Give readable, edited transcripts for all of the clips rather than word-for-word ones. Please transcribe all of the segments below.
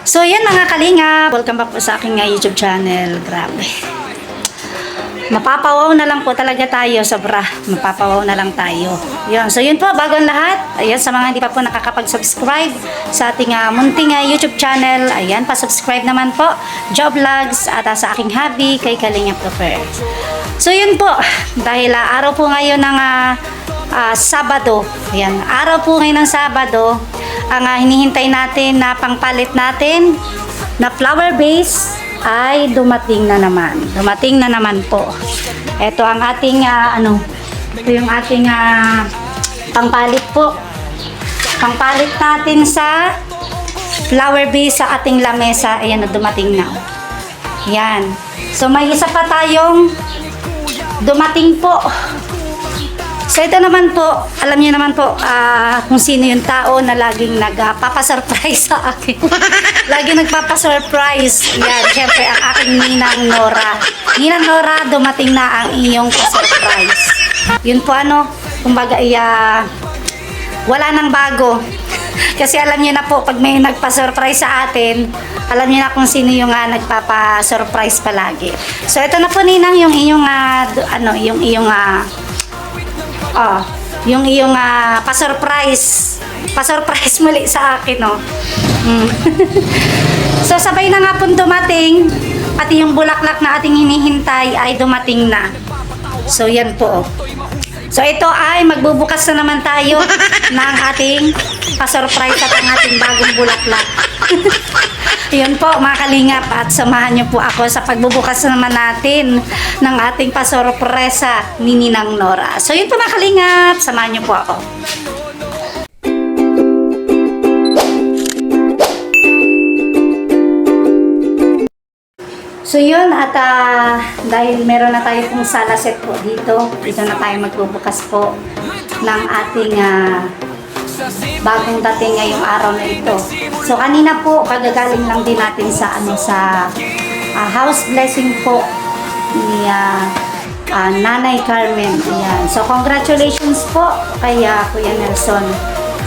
So yan mga kalingap, welcome back po sa aking YouTube channel. Grabe, mapapawaw na lang po talaga tayo, sobra, mapapawaw na lang tayo. Yun. So yun po, bago ang lahat, ayan, sa mga hindi pa po nakakapag-subscribe sa ating munting YouTube channel, ayan, pa-subscribe naman po, Job Vlogs, at sa aking hobby, kay Kalingap Topper. So yun po, dahil araw po ngayon ng Sabado, ayan, araw po ngayon ng Sabado, ang hinihintay natin na pangpalit natin na flower base ay dumating na naman. Dumating na naman po. Ito ang ating ito yung ating pangpalit po. Pangpalit natin sa flower base sa ating lamesa. Ayan, dumating na. Yan. So may isa pa tayong dumating po. So ito naman po, alam niyo naman po kung sino yung tao na laging nagpapasurprise sa akin. Laging nagpapasurprise. Yan, syempre ang aking Ninang Nora. Ninang Nora, dumating na ang iyong pasurprise. Yun po kumbaga wala nang bago. Kasi alam niyo na po, pag may nagpa-surprise sa atin, alam niyo na kung sino yung nagpapa-surprise palagi. So ito na po Ninang, yung iyong yung iyong pa-surprise muli sa akin, no. So sabay na nga po dumating, pati yung bulaklak na ating hinihintay ay dumating na. So yan po. So ito ay magbubukas na naman tayo ng ating pa-surprise at ang ating bagong bulaklak. Yun po mga kalingap, at samahan niyo po ako sa pagbubukas naman natin ng ating pasorpresa ni Ninang Nora. So yun po mga kalingap, samahan niyo po ako. So yun, at dahil meron na tayo pong sala set po dito na tayo magbubukas po ng ating bagong dating ngayong araw na ito. So kanina po, kagagaling lang din natin sa house blessing po ni Nanay Carmen. Ayan. So congratulations po kay Kuya Nelson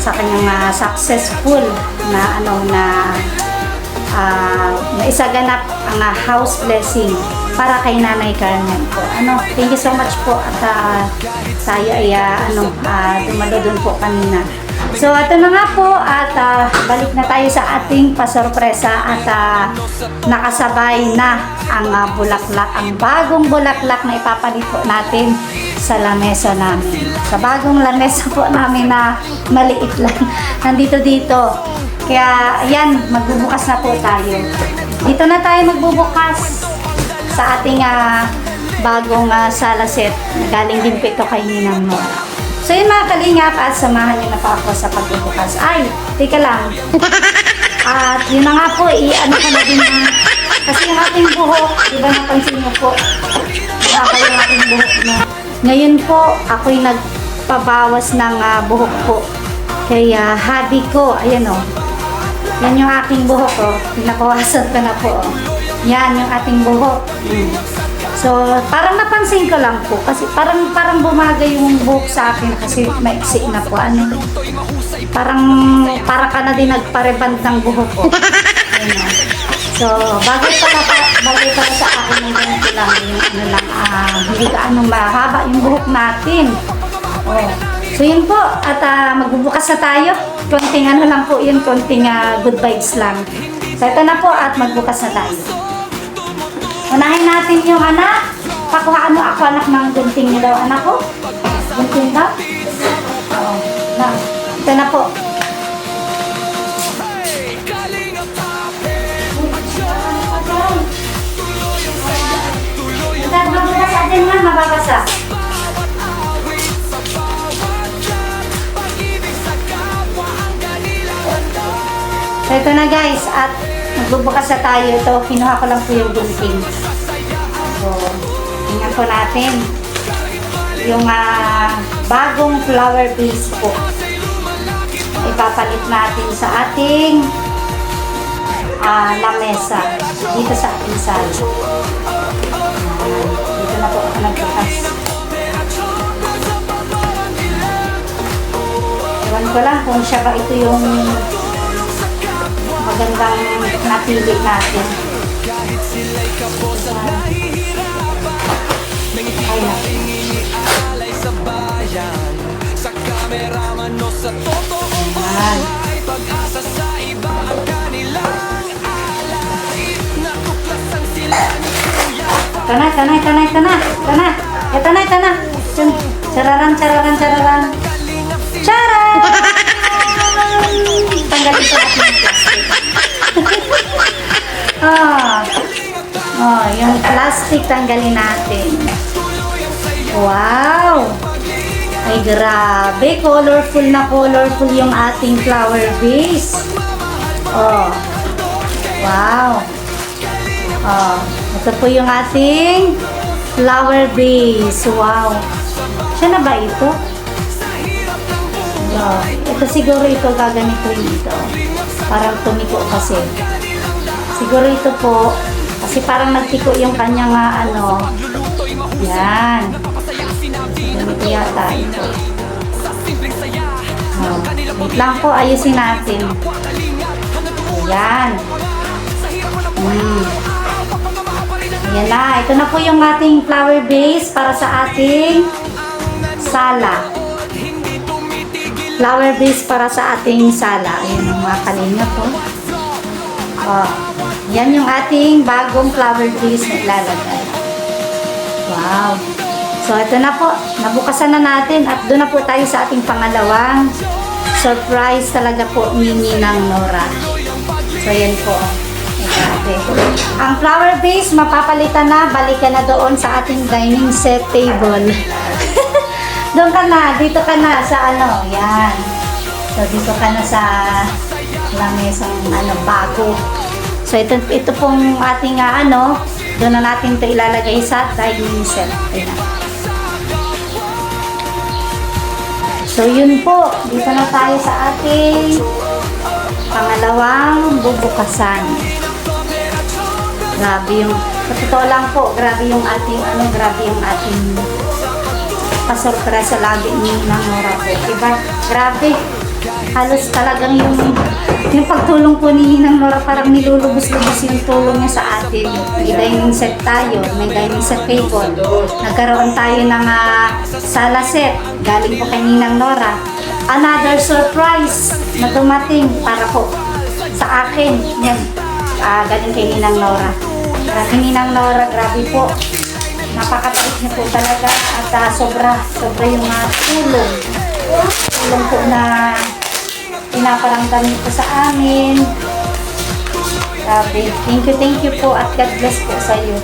sa kanyang successful na isaganap ang house blessing para kay Nanay Carmen po. Thank you so much po, at tayo ay dumalo dun po kanina. So ito na nga po, at balik na tayo sa ating pasorpresa, at nakasabay na ang bulaklak, ang bagong bulaklak na ipapalit po natin sa lamesa namin. Sa bagong lamesa po namin na maliit lang. Nandito. Kaya ayan, magbubukas na po tayo. Dito na tayo magbubukas sa ating bagong sala set. Galing din po ito kay Ninang Nora. So yun mga kalingap, at samahan niyo na po ako sa pagbubukas. Ay, teka lang. At yun na nga po, ko na din kasi yung ating buhok, diba napansin niyo po, yung ating buhok na. Ngayon po, ako'y nagpabawas ng buhok po. Kaya hobby ko, ayan yan yung aking buhok, pinabawasan ko na po. Yan yung ating buhok. So, parang napansin ko lang po, kasi parang bumagay yung buhok sa akin kasi maiksi na po. Parang ka na din nagpareband ng buhok ko. So, bagay pala sa akin yung ganito lang, hindi gaano mahaba yung buhok natin. So, yun po, at magbubukas na tayo. Konting lang po yun, konting good vibes lang. So, ito na po, at magbukas na tayo. Unahin natin yung pakuhaan mo ako ng gunting niyo daw, anak ko. Gunting daw? Oo. Ito na po. Mababasa din nga, mababasa. So ito na guys, at magbubukas na tayo. Ito, kinuha ko lang po yung gunting. So, tingnan po natin yung bagong flower base po. Ipapalit natin sa ating lamesa dito sa ating sala. Dito na po ako nagbukas. Ewan ko lang kung siya ba ito yung magandang napili natin. Ayan. Ito na. Chararan. Charan! Tanggalin ko natin yung plastic. Yung plastic tanggalin natin. Wow! Ay, grabe. Colorful yung ating flower vase. Wow! Ito po yung ating flower vase. Wow! Siya na ba ito? Ito siguro ito gaganituin ito. Parang tumiko kasi. Siguro ito po. Kasi parang nagtiko yung kanyang yan. Ganito yata ito. Wait lang po, ayusin natin. Ayan. Ayan na. Ito na po yung ating flower vase para sa ating sala. Flower vase para sa ating sala. Ayan yung mga kalinga po. Yan yung ating bagong flower vase na ilalagay. Wow. So, ito na po. Nabukasan na natin at doon na po tayo sa ating pangalawang surprise talaga po ni Ninang Nora. So, yan po. Grabe. Ang flower vase, mapapalitan na. Balikan na doon sa ating dining set table. Doon ka na. Dito ka na sa yan. So, dito ka na sa lamesang bago. So, ito pong ating doon na natin ito ilalagay sa dining set. Ayan. So, yun po. Dito na tayo sa ating pangalawang bubukasan. Grabe yung, sa totoo lang po, grabe yung ating, pasurpresa lagi ni Ninang Nora po. Diba? Grabe. Halos talagang yung pagtulong po ni Ninang Nora parang nilulubos-lubos yung tulong niya sa atin. May dining set tayo, may dining set table. Nagkaroon tayo ng sala set. Galing po kay Ninang Nora. Another surprise na dumating para po sa akin. Yan. Galing kay Ninang Nora. Grabe Ninang Nora, grabe po. Napakabait niya po talaga at sobra yung tulong. Tulong po na pinaparamdam niyo po sa amin. Grabe. Thank you po at God bless po sa iyo.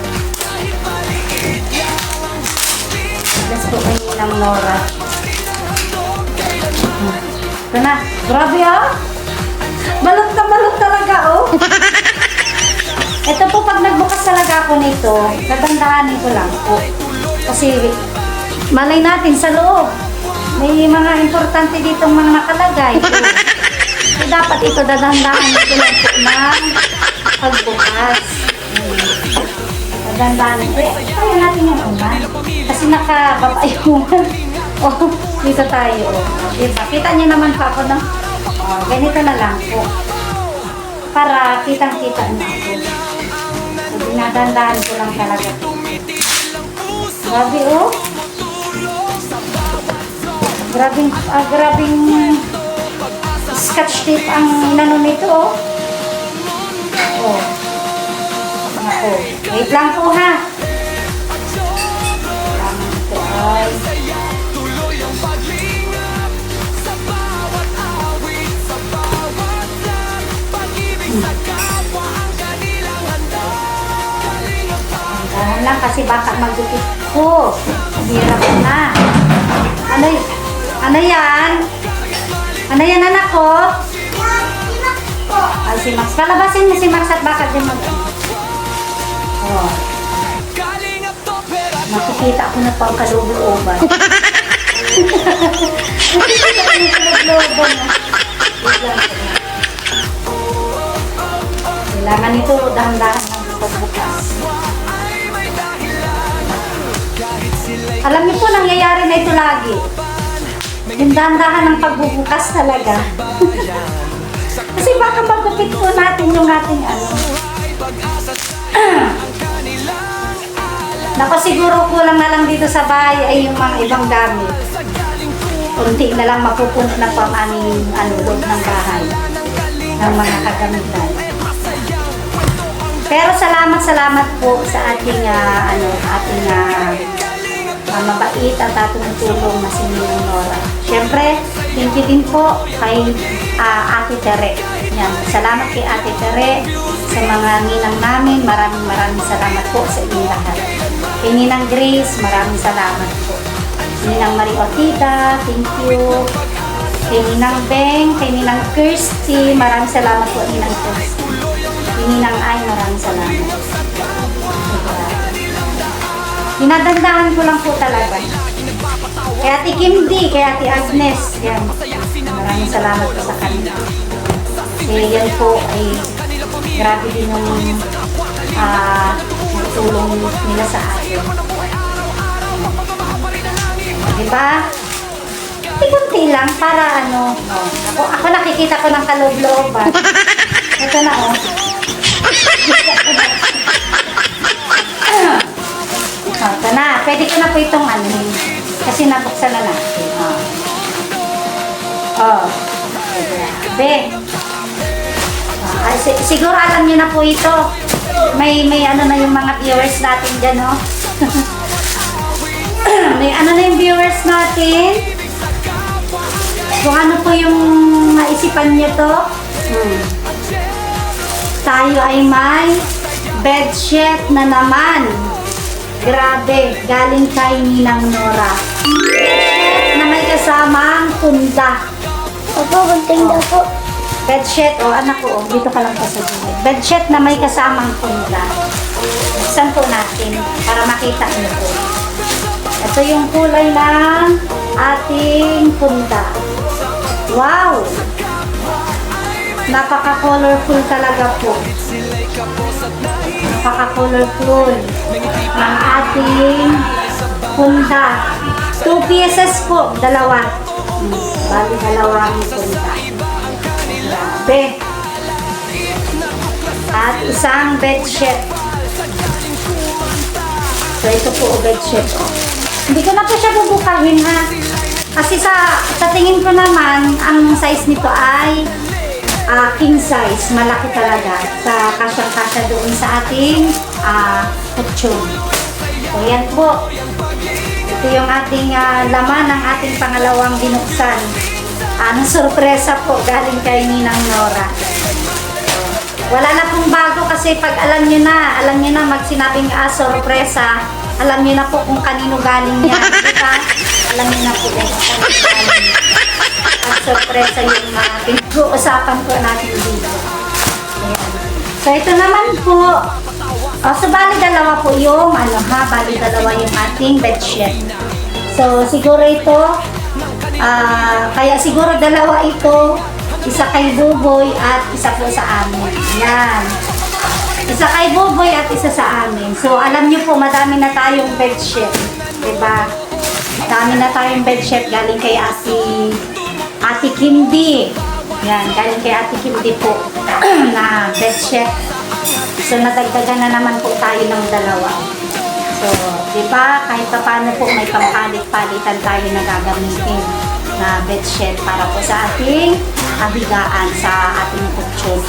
God bless po kay Ninang Nora. Ito na. Grabe balot na balot talaga Ito po pag nagbukas talaga ako nito, dadandahanin ko lang po. Kasi malay natin sa loob. May mga importante ditong mga nakalagay. So, dapat ito dadandahanin ko lang po ng pagbukas. Dadandahanin ko. Kaya natin yung uman. Kasi nakababayungan. Dito tayo. Diba? Kita niyo naman pa ako ganito na lang po. Para kitang-kita na ako. So, dinadandaan ko lang talaga. Grabe grabing scotch tape ang inano nito Ako. Wait lang po ha. Ito ay lang kasi baka magdukit ko. Hirap na. Ano yan? Ano yan anak ko? Ay, si Max. Palabasin mo si Max at baka din makikita ko na pa ang kalooban. Makikita ko na kalooban. Kailangan ito dahan-dahan ng pagbukas. Alam niyo po, nangyayari na ito lagi. Yung dahan-dahan ng pagbubukas talaga. Kasi Kasi baka magupit po natin yung ating ano. Naku, siguro kulang na lang dito sa bahay ay yung mga ibang gamit. Kunti na lang mapupuno na po ang aming loob ng bahay ng mga kagamitan. Pero salamat po sa ating mabait at tumutulong na si Ninang Nora. Siyempre, thank you din po kay Ate Tere. Yan. Salamat kay Ate Tere sa mga ninang namin. Maraming salamat po sa inyong lahat. Kay Ninang Grace, maraming salamat po. Ninang Mariotita, thank you. Kay Ninang Beng, kay Ninang Kirsty, maraming salamat po Ninang Kirsty. Kay Ninang Ay, maraming salamat. Dinadandahan ko lang po talaga. Kay Ate Kimdi, kay Ate Agnes, yan. Maraming salamat po sa kanila. Yan po ay grabe din yung tulong nila sa akin. Diba? Kunti lang para ako nakikita ko ng kaloob-looban. Ito na ito na. Pwede ko na po itong kasi nabuksan na natin. Siguro alam niyo na po ito. May na yung mga viewers natin dyan, no? May na yung viewers natin. Kung ano po yung naisipan niyo to. Tayo ay may bedsheet na naman. Grabe, galing kay Ninang Nora. Bedsheet na may kasamang punda. Opo, bunting daw po. Bedsheet, anak ko, dito ka lang pa sa gilid. Bedsheet na may kasamang punda. Buksan po natin para makita niyo po. Ito yung kulay ng ating punda. Wow! Napaka-colorful talaga po. Napaka-colorful ng ating punda. 2 pieces po, dalawa. Bali, dalawang punda. Grabe. At isang bedsheet. So, ito po bedsheet. Hindi ko na po siya bubukahin, ha? Kasi sa tingin ko naman, ang size nito ay king size. Malaki talaga. Sa kasyang-kasya doon sa ating kutsyon. So, yan po. Ito yung ating laman ng ating pangalawang binuksan. Anong sorpresa po galing kay Ninang Nora. Wala na pong bago kasi pag alam nyo na magsinabing sorpresa, alam nyo na po kung kanino galing niya. Diba? Alam nyo na po kung kanino galing niya. Ang sorpresa yung pinag-uusapan po natin dito. Ayan. So ito naman po, so bali dalawa po yung bali dalawa yung ating bedsheet. So siguro ito, kaya siguro dalawa ito, isa kay Buboy at isa po sa amin. Yan. Isa kay Buboy at isa sa amin. So alam niyo po, madami na tayong bedsheet. Diba? Madami na tayong bedsheet galing kay Ate Kimdi. Yan, galing kay Ate Kimdi po na bedsheet. So nadagdagan na naman po tayo ng dalawa. So, diba, kahit pa paano po may pampalit-palitan tayo na gagamitin na bedsheet para po sa ating kabigaan sa ating kutsyon.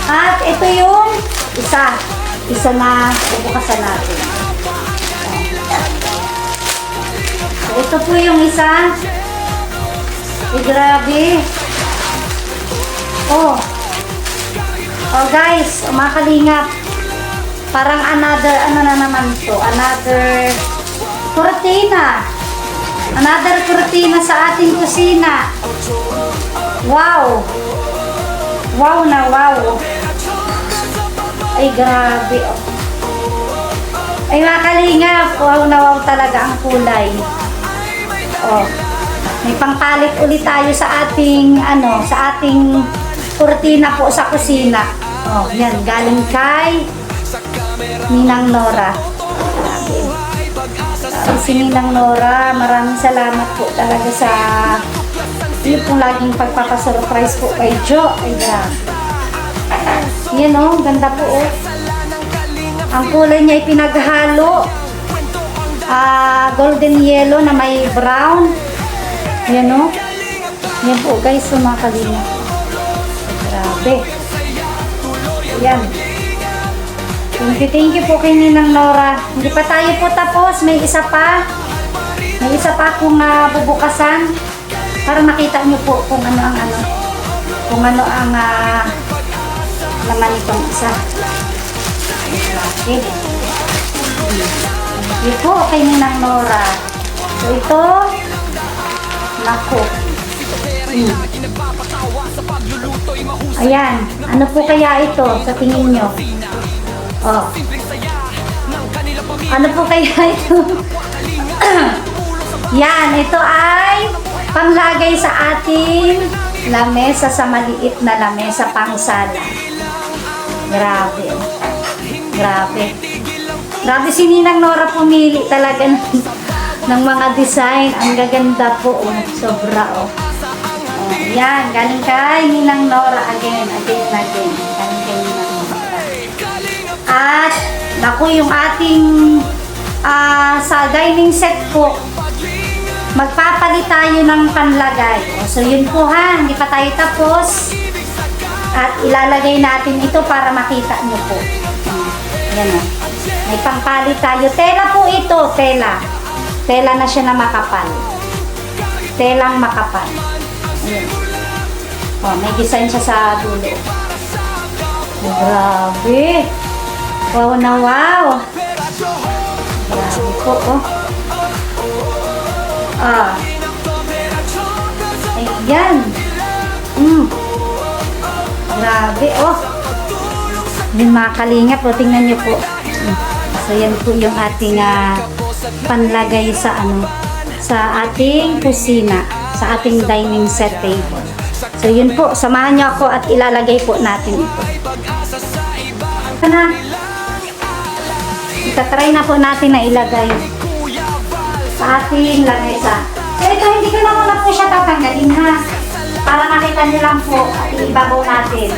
At ito yung isa na bubukasan natin. So, ito po yung isa. Grabe. Oh guys, mga kalingap, parang another na naman to, another kurtina sa ating kusina. Wow na wow. Ay grabe. Ay mga kalingap, wow na wow talaga ang kulay. May pangpalit ulit tayo sa ating sa ating kurtina po sa kusina. Yan, galing kay Ninang Nora. Si Ninang Nora, maraming salamat po talaga sa iyo pong laging pagpapasurprise po kay Jo. Ay, grabe. Yan o, ganda po o. Ang kulay niya ay pinaghalo. Golden yellow na may brown. Yan o. Yan po guys, so mga kalingap. Grabe. Yan. Thank you po kay Ninang Nora. Hindi pa tayo po tapos. May isa pa. May isa pa akong bubukasan. Para makita nyo po kung ano ang laman itong isa. Okay. Thank you po kay Ninang Nora. So ito, naku. Ayan, ano po kaya ito sa tingin nyo? Oh. Ano po kaya ito? Yan, ito ay panglagay sa ating lamesa, sa maliit na lamesa pangsala. Grabe. Grabe. Grabe si Ninang Nora pumili talaga ng mga design. Ang gaganda po. Oh. Sobra oh. Yan, galing kay Ninang Nora again. Galing kay Ninang Nora. At, naku, yung ating sa dining set po, magpapalit tayo ng panlagay. So, yun po ha, hindi pa tayo tapos. At ilalagay natin ito para makita nyo po. Yan o. May pangpalit tayo. Tela po ito, tela. Tela na siya na makapal. Telang makapal. Ayan. Oh, may design siya sa dulo. Grabe. Wow na wow. Grabe po, oh. Ayan. Grabe, oh. Yung mga kalingap, oh, tingnan nyo po. So, yan po yung ating panlagay sa sa ating kusina, sa ating dining set table. So, yun po. Samahan nyo ako at ilalagay po natin ito. Itatry na po natin na ilagay sa ating lamesa. So, ito, hindi ko na muna po siya tatanggalin ha. Para makita nyo lang po at ibabaw natin.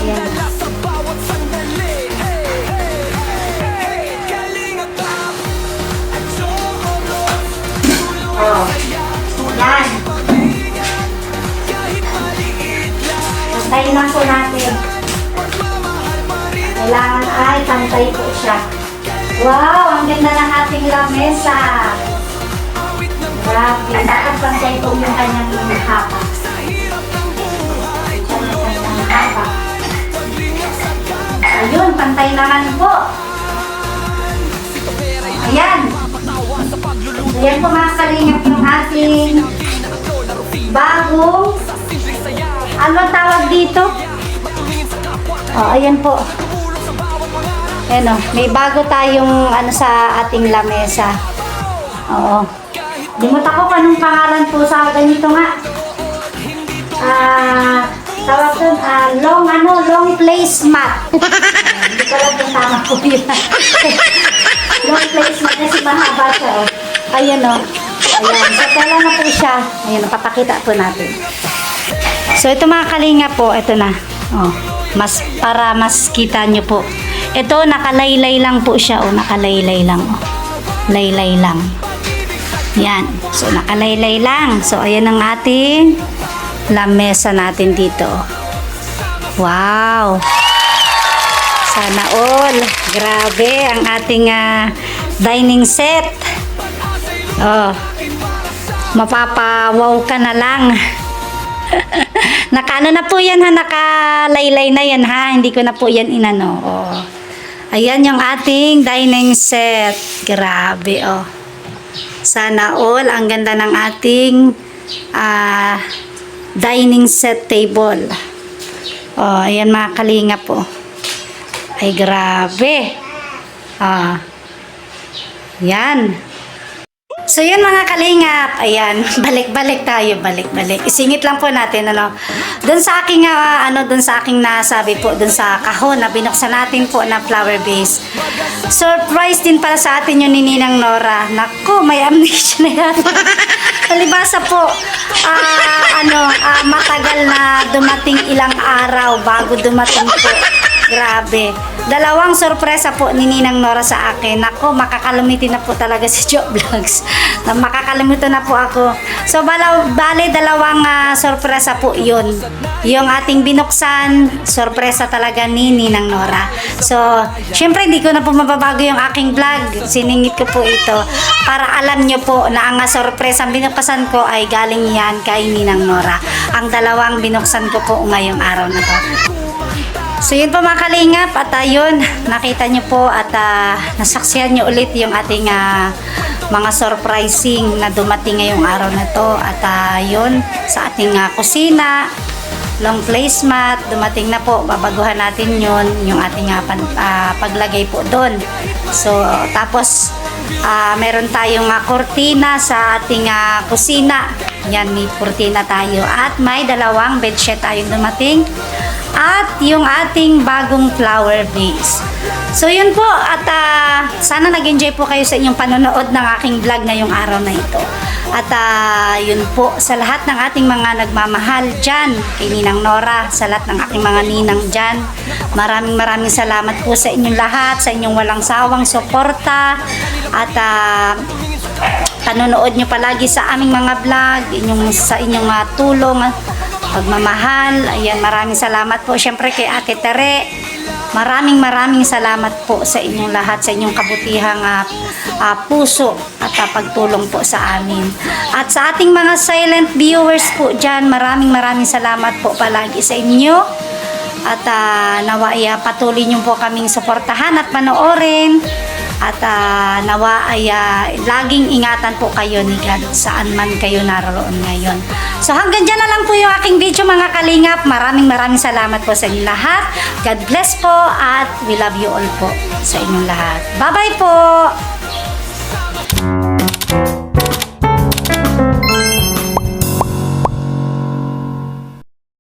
Ayan. Oh. Yan. Pantayin lang po natin. Kailangan ay pantay po siya. Wow! Ang ganda ng ating lamesa. Grabe. Dapat pantay po yung kanyang hapa. Ayun, pantay naman po. Ayan. Ayan po mga kalingap yung ating bagong, ano ang tawag dito? Oh, ayan po. Ayan o, may bago tayong sa ating lamesa. Oo. Limutan ko anong pangalan po sa ganito nga. Tawag doon, long placemat. Hindi ko lang yung tama po yun. Long placemat kasi mahaba siya o. Ayan o. Ayan. So, tala na po siya. Ayan, papakita po natin. So, ito mga kalinga po, ito na. Oh, para mas kita nyo po. Ito, nakalaylay lang po siya. O, nakalaylay lang. O. Laylay lang. Yan. So, nakalaylay lang. So, ayan ang ating lamesa natin dito. Wow! Sana all. Grabe ang ating dining set. Oh. Mapapawaw ka na lang. Nakaano na po yan ha. Nakalaylay na yan ha. Hindi ko na po yan inano. Oh. Ayan yung ating dining set. Grabe oh. Sana all. Ang ganda ng ating dining set table. Oh, ayan mga kalinga po. Ay grabe. Yan. So yun mga kalingap, ayan, balik-balik tayo, balik-balik. Isingit lang po natin, doon sa aking, doon sa aking nasabi po, doon sa kahon na binuksan natin po na flower vase. Surprise din para sa atin yung ni Ninang Nora. Naku, may amnesia na yan. Palibasa po, matagal na dumating ilang araw bago dumating po. Grabe. Dalawang sorpresa po ni Ninang Nora sa akin. Ako, makakalimutin na po talaga si Jo Vlogs. Makakalimutan na po ako. So, bale, dalawang sorpresa po yun. Yung ating binuksan, sorpresa talaga ni Ninang Nora. So, syempre, hindi ko na po mababago yung aking vlog. Siningit ko po ito para alam nyo po na ang sorpresa ang binuksan ko ay galing yan kay Ninang Nora. Ang dalawang binuksan ko po ngayong araw na to. So yun po mga kalingap at yun, nakita nyo po at nasaksihan nyo ulit yung ating mga surprising na dumating ngayong araw na to at yun sa ating kusina, long placemat, dumating na po, babaguhan natin yun, yung ating paglagay po doon. So tapos meron tayong kurtina sa ating kusina, yan may kurtina tayo at may dalawang bedsheet tayong dumating. At yung ating bagong flower vase. So yun po at sana nag-enjoy po kayo sa inyong panonood ng aking vlog ngayong araw na ito. At yun po sa lahat ng ating mga nagmamahal dyan kay Ninang Nora, sa lahat ng aking mga ninang dyan. Maraming salamat po sa inyong lahat, sa inyong walang sawang suporta at panonood nyo palagi sa aming mga vlog, sa inyong tulong, pagmamahal. Ayan, maraming salamat po syempre kay Ate Tere. Maraming salamat po sa inyong lahat, sa inyong kabutihang puso at pagtulong po sa amin. At sa ating mga silent viewers po dyan, maraming salamat po palagi sa inyo. At nawa ay patuloy nyo po kaming suportahan at panoorin. At nawa ay laging ingatan po kayo ni God saan man kayo naroon ngayon. So hanggang dyan na lang po yung aking video mga kalingap. Maraming salamat po sa inyong lahat. God bless po at we love you all po sa inyong lahat. Bye bye po!